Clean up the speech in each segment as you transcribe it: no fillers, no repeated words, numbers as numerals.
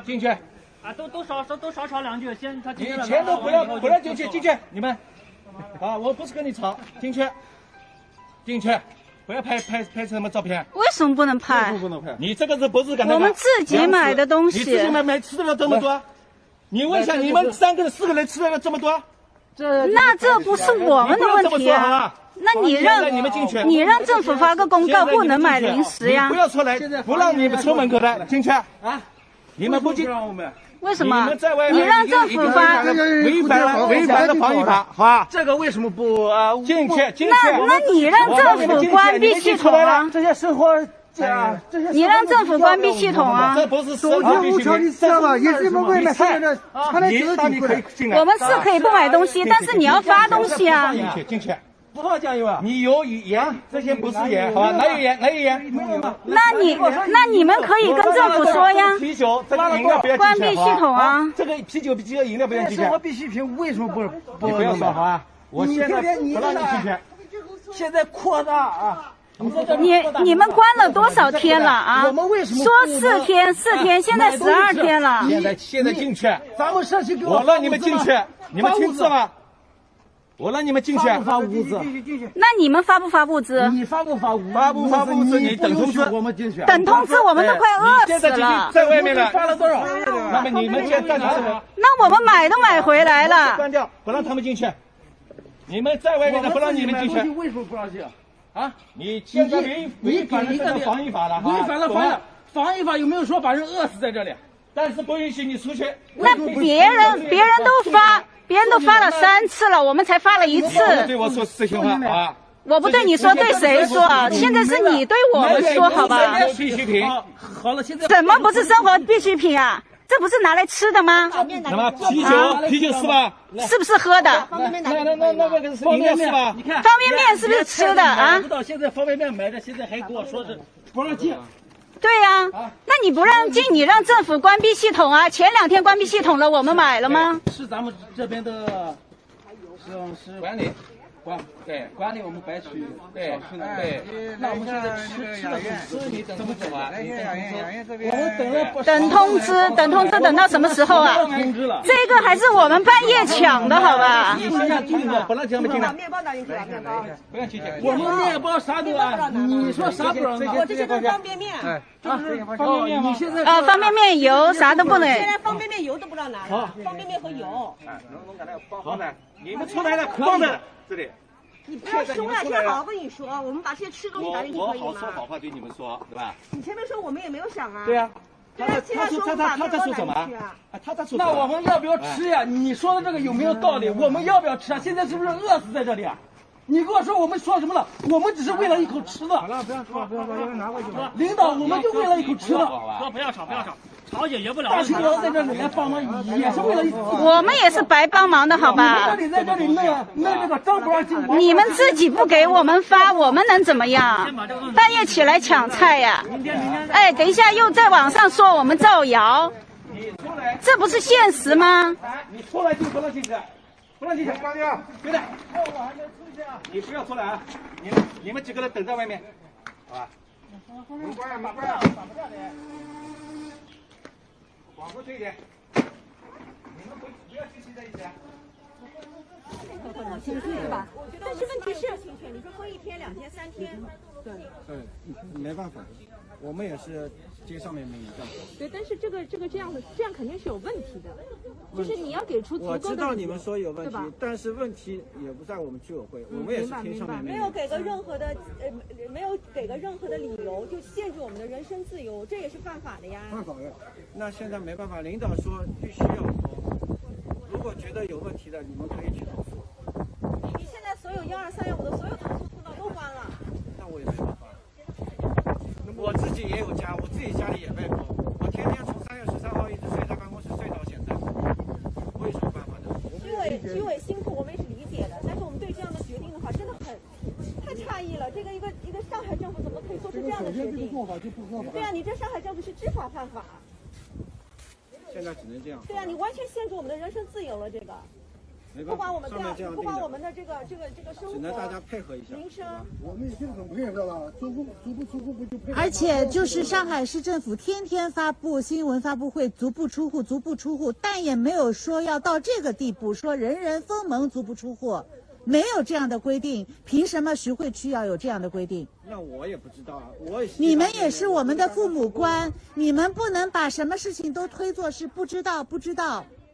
进去。啊，都少吵两句，先他进去了。你钱都不要进去，进去，你们。啊，我不是跟你吵，进去，进去，不要拍什么照片。为什么不能拍？你这个是不是感到？我们自己买的东西。你自己买吃得了这么多？你问一下，你们3个人、4个人吃得了这么多？那这不是我们的问题啊。那你让政府发个公告，不能买零食呀？不要出来，不让你们出门口的，进去啊！你们不进。为什么？你让政府发，违反了防疫法，好吧？这个为什么不进去？那你让政府关闭系统啊！这些生活你让政府关闭系统啊！这不是手机无条，你知道吗？也是我们外面现在你可以进来。我们是可以不买东西，但是你要发东西啊！进去。不放酱油啊？你有盐，这些不是盐，好吧？哪有盐？那你们可以跟政府说呀。啤酒，这个饮料不要进去。关闭系统啊！这个啤酒、饮料不要进去。生活必需品为什么不要说好啊？我现在不让你进去。现在扩大啊！你们关了多少天了啊？我们为什么说4天，现在12天了。现在进去。咱们社区给我让你们进去，你们听说吗？我让你们进去。发物资。那你们发不发物资？你发不发物资？发不发物资？你等通知。我们进去。等通知，我们都快饿死了。在外面了。发了多少？那么你们现在干什么？那我们买都买回来了。关掉，不让他们进去。你们在外面的不让你们进去。为什么不让进？啊！你现在违反了这个防疫法了，违反了防疫法，有没有说把人饿死在这里？但是不允许你出去。那别人都发了3次了，我们才发了1次。对我说实心话啊！我不对你说，对谁说啊？现在是你对我们说，好吧？必需品。好了，现在怎么不是生活必需品啊？这不是拿来吃的吗？什么啤酒是吧？是不是喝的？那个是饮料是吧？你看方便面是不是吃的啊？不到现在方便面买的，现在还跟我说是不让进。对呀，那你不让进，你让政府关闭系统啊？前2天关闭系统了，我们买了吗？是咱们这边的，是管理。管理我们白区，对，那我们现在吃的通知你等怎么走啊？我们等通知等到什么时候啊？这个还是我们半夜抢的，好吧？你现在不让他们进来。面包拿进去了，面包。不让进去。我们面包啥都按，你说啥不让拿？我这些都是方便面。方便面吗？方便面油啥都不能。现在方便面油都不让拿，方便面和油。好的，你们出来了，放在这里。你不要说了，听好好跟你说，我们把这些吃东西拿进去可以吗？我好说好话对你们说，对吧？你前面说我们也没有想啊。对呀。他在说什么？他在说。那我们要不要吃呀？你说的这个有没有道理？我们要不要吃啊？现在是不是饿死在这里啊？你跟我说我们说什么了？我们只是为了一口吃的。好了，不要说，拿过去吧。领导，我们就为了一口吃的。说不要吵，吵解决不了。大清早在这里来帮忙，也是为了我们也是白帮忙的，好吧？你在这里弄这个张不让进。你们自己不给我们发，我们能怎么样？半夜起来抢菜呀！哎，等一下又在网上说我们造谣，这不是现实吗？你出来就不让进去，不让进去，关掉，对的。我还没出去啊！你不要出来啊！你们几个人等在外面，好吧？门关呀，门关呀，打不掉的。往过去一点，你们不要聚集在一起啊。是吧？但是问题是，你说封1天、2天、3天，对，没办法，我们也是街上面没一样。对，但是这样肯定是有问题的，就是你要给出足够的。我知道你们说有问题，但是问题也不在我们居委会，我们也是听上面没有给个任何的没有给个任何的理由就限制我们的人身自由，这也是犯法的呀。犯法的，那现在没办法，领导说必须要投，如果觉得有问题的，你们可以去投诉。你现在所有123、155的所有投诉通道都关了，那我也没办法。我自己也有家，我自己家里也被封，我天天从3月13号一直睡在办公室睡到现在，我有什么办法呢？居委辛苦我们也是理解的，但是我们对这样的决定的话，真的太诧异了。这个一个上海政府怎么可以做出这样的决定？对啊，你这上海政府是知法犯法。现在只能这样。对啊，你完全限制我们的人身自由了，这个。不管我们不管我们的这个生活，只能大家配合一下。民生，我们已经很配合了，足不出户不就配合？而且就是上海市政府天天发布新闻发布会，足不出户，足不出户，但也没有说要到这个地步，说人人封门足不出户，没有这样的规定，凭什么徐汇区要有这样的规定？那我也不知道啊，我也你们也是我们的父母官，你们不能把什么事情都推作是不知道。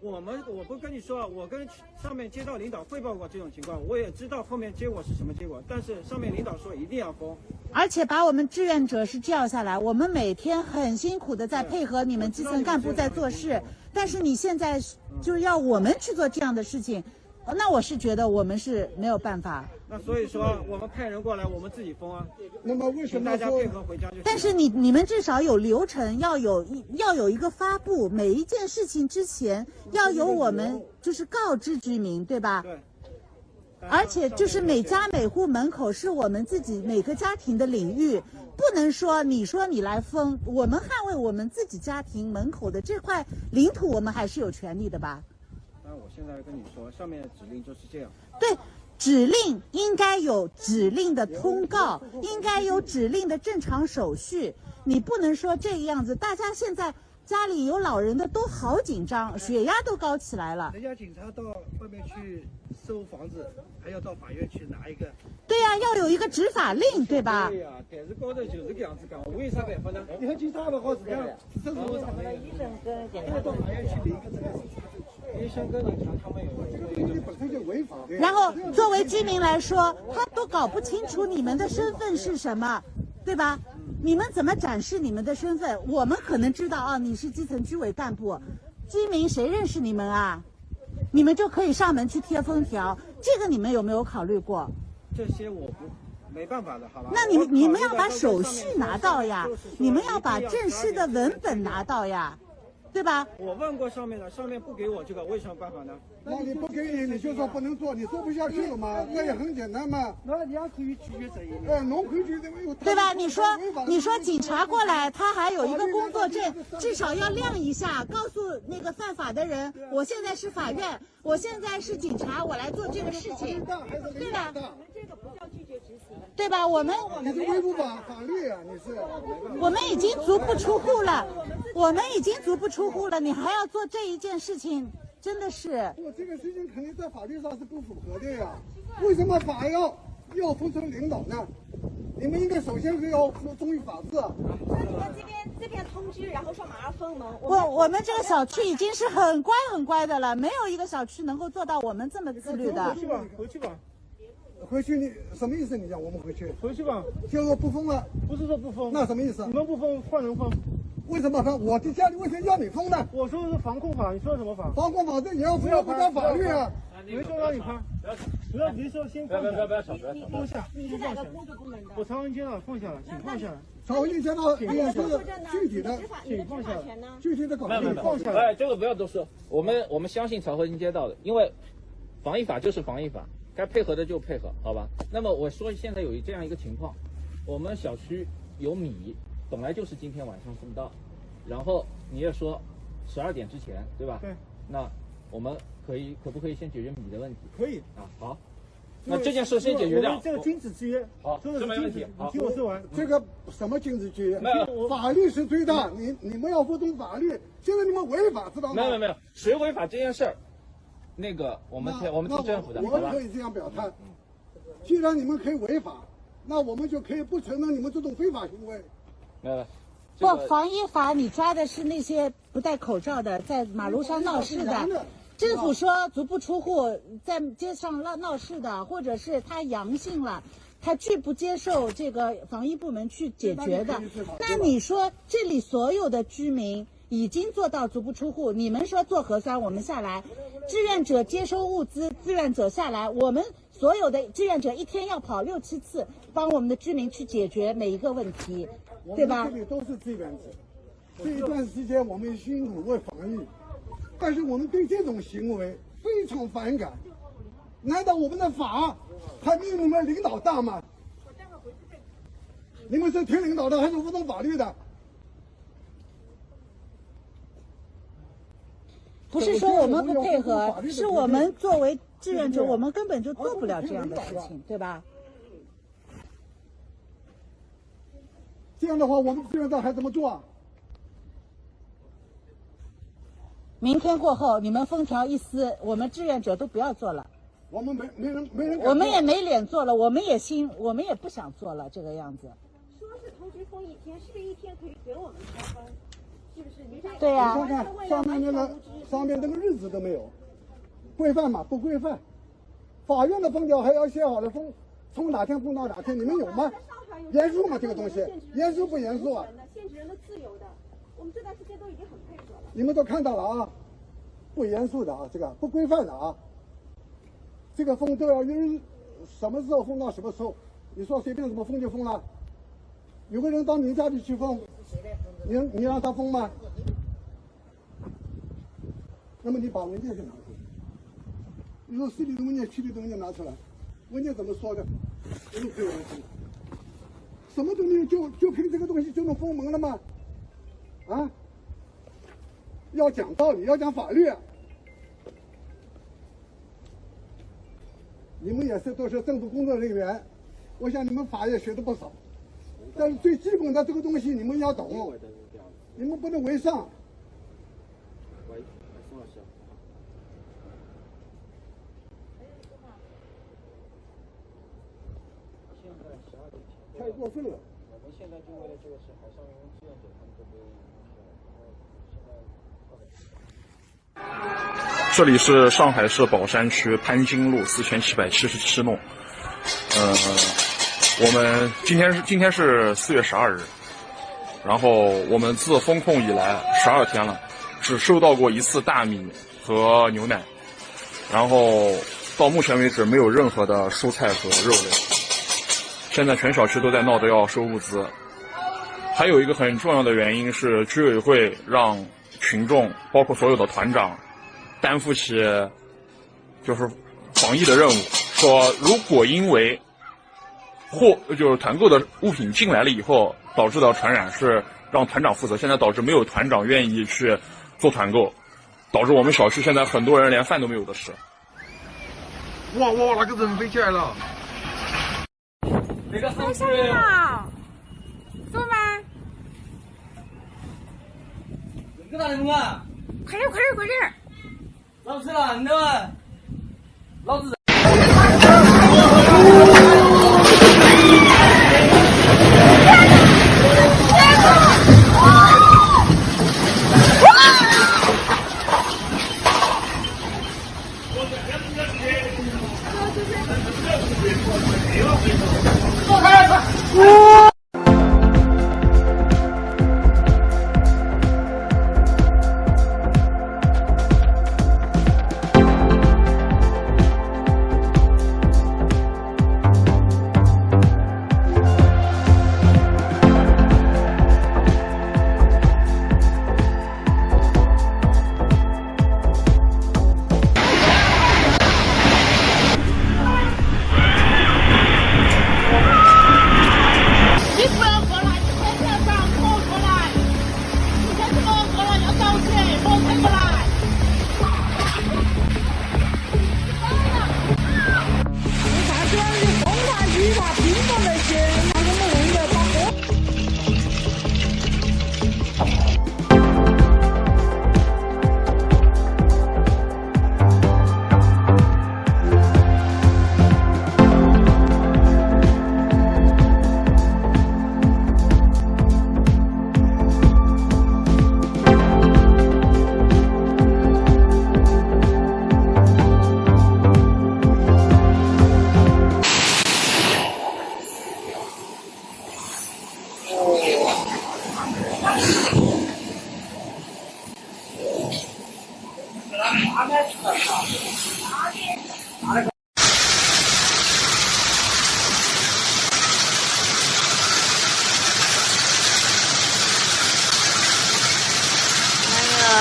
我不跟你说，我跟上面街道领导汇报过这种情况，我也知道后面结果是什么结果，但是上面领导说一定要封，而且把我们志愿者是叫下来，我们每天很辛苦的在配合你们基层干部在做事，但是你现在就是要我们去做这样的事情，那我是觉得我们是没有办法。那所以说我们派人过来，我们自己封啊。那么为什么大家配合回家就行？但是你们至少有流程，要有一个发布，每一件事情之前要有我们就是告知居民，对吧？对。而且就是每家每户门口是我们自己每个家庭的领域，不能说你来封，我们捍卫我们自己家庭门口的这块领土，我们还是有权利的吧？那我现在跟你说，上面的指令就是这样。对。指令应该有指令的通告，应该有指令的正常手续。你不能说这个样子，大家现在家里有老人的都好紧张，血压都高起来了。人家警察到外面去搜房子，还要到法院去拿一个。对呀，要有一个执法令，对吧？对呀，但是高头就是这个样子干，为啥办法呢？你看警察的话是这样，这是为啥呢？要到法院去领一个这个。医生跟警察他们有本身就违法的。然后作为居民来说，他都搞不清楚你们的身份是什么，对吧？你们怎么展示你们的身份？我们可能知道啊，你是基层居委干部，居民谁认识你们啊？你们就可以上门去贴封条，这个你们有没有考虑过？这些我没办法的，好吧？那你们要把手续拿到呀，你们要把正式的文本拿到呀。对吧？我问过上面了，上面不给我这个，我有什么办法呢？那你不给你就说不能做，你做不下去了嘛？那也很简单嘛。那你要可以拒绝这一点。农会局对吧？你说警察过来，他还有一个工作证，至少要亮一下，告诉那个犯法的人，我现在是法院，我现在是警察，我来做这个事情，对吧？这个不叫拒绝执行，对吧？你是违反法律啊！你是。我们已经足不出户了，你还要做这一件事情，真的是。这个事情肯定在法律上是不符合的呀。为什么法要服从领导呢？你们应该首先是要忠于法治啊。那你们这边通知，然后说马上封门。我们这个小区已经是很乖的了，没有一个小区能够做到我们这么自律的。回去吧。回去你什么意思？你讲我们回去？回去吧。就说不封了？不是说不封。那什么意思？你们不封，换人封。为什么封？我的家里为什么要你封呢？我说的是防控法，你说什么法？防控法这你要不要法律啊？没说让你拍，不要急说先放下。不要吵，放下，放下。我朝阳街道放下了，请放下来。朝阳街道也是具体的，请放下来。具体的考虑放下来。这个不要多说，我们相信朝阳街道的，因为防疫法就是防疫法。该配合的就配合，好吧？那么我说现在有这样一个情况，我们小区有米，本来就是今天晚上送到，然后你也说12点之前，对吧？对。那我们可不可以先解决米的问题？可以啊，好。那这件事先解决掉。这个君子之约。好，这没问题。好，听我说完。这个什么君子之约？法律是最大，你们要服从法律。现在你们违法，知道吗？没有，谁违法这件事儿？那个我们听政府的，我可以这样表态。既然你们可以违法，那我们就可以不承认你们这种非法行为。不，防疫法你抓的是那些不戴口罩的，在马路上闹事的。政府说足不出户，在街上闹事的，或者是他阳性了，他拒不接受这个防疫部门去解决的。那你说这里所有的居民已经做到足不出户，你们说做核酸我们下来，志愿者接收物资，志愿者下来，我们所有的志愿者一天要跑6、7次，帮我们的居民去解决每一个问题，对吧？我们这里都是志愿者，这一段时间我们辛苦为防疫，但是我们对这种行为非常反感。难道我们的法还比你们领导大吗？你们是听领导的还是服从法律的？不是说我们不配合，是我们作为志愿者，我们根本就做不了这样的事情，对吧？这样的话，我们志愿者还怎么做啊？明天过后，你们封条一撕，我们志愿者都不要做了。我们没人，我们也没脸做了，我们也不想做了这个样子。说是同时封1天，是不是1天可以给我们拆分？是不是？你这对呀、你看看上面那个日子都没有，规范吗？不规范。法院的封条还要写好了封，从哪天封到哪天，你们有吗？严肃吗？这个东西严肃不严肃啊？限制人的自由的，我们这段时间都已经很配合了。你们都看到了啊，不严肃的啊，这个不规范的啊。这个封都要人什么时候封到什么时候？你说随便怎么封就封了？有个人到你家里去封，你让他封吗？那么你把文件就拿出来，你说市里的文件、区里的文件拿出来，文件怎么说的？没有人封，什么都没有，就凭这个东西就能封门了吗？啊？要讲道理，要讲法律啊。你们也都是政府工作人员，我想你们法也学的不少，但是最基本的这个东西你们要懂，你们不能违上。太过分了。我们现在就为了这个事，海上志愿者他们都没有这里是上海市宝山区潘金路4777弄。我们今天是4月12日，然后我们自封控以来12天了，只收到过1次大米和牛奶，然后到目前为止没有任何的蔬菜和肉类。现在全小区都在闹着要收物资。还有一个很重要的原因是居委会让群众包括所有的团长担负起就是防疫的任务，说如果因为就是团购的物品进来了以后导致的传染是让团长负责，现在导致没有团长愿意去做团购，导致我们小区现在很多人连饭都没有的吃。哇，那个人飞起来了！那个是不是？走吧。你干啥弄啊？快点，快点，快点！老子了，你知道吗？老子。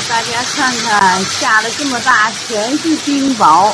大家看看，下了这么大，全是冰雹。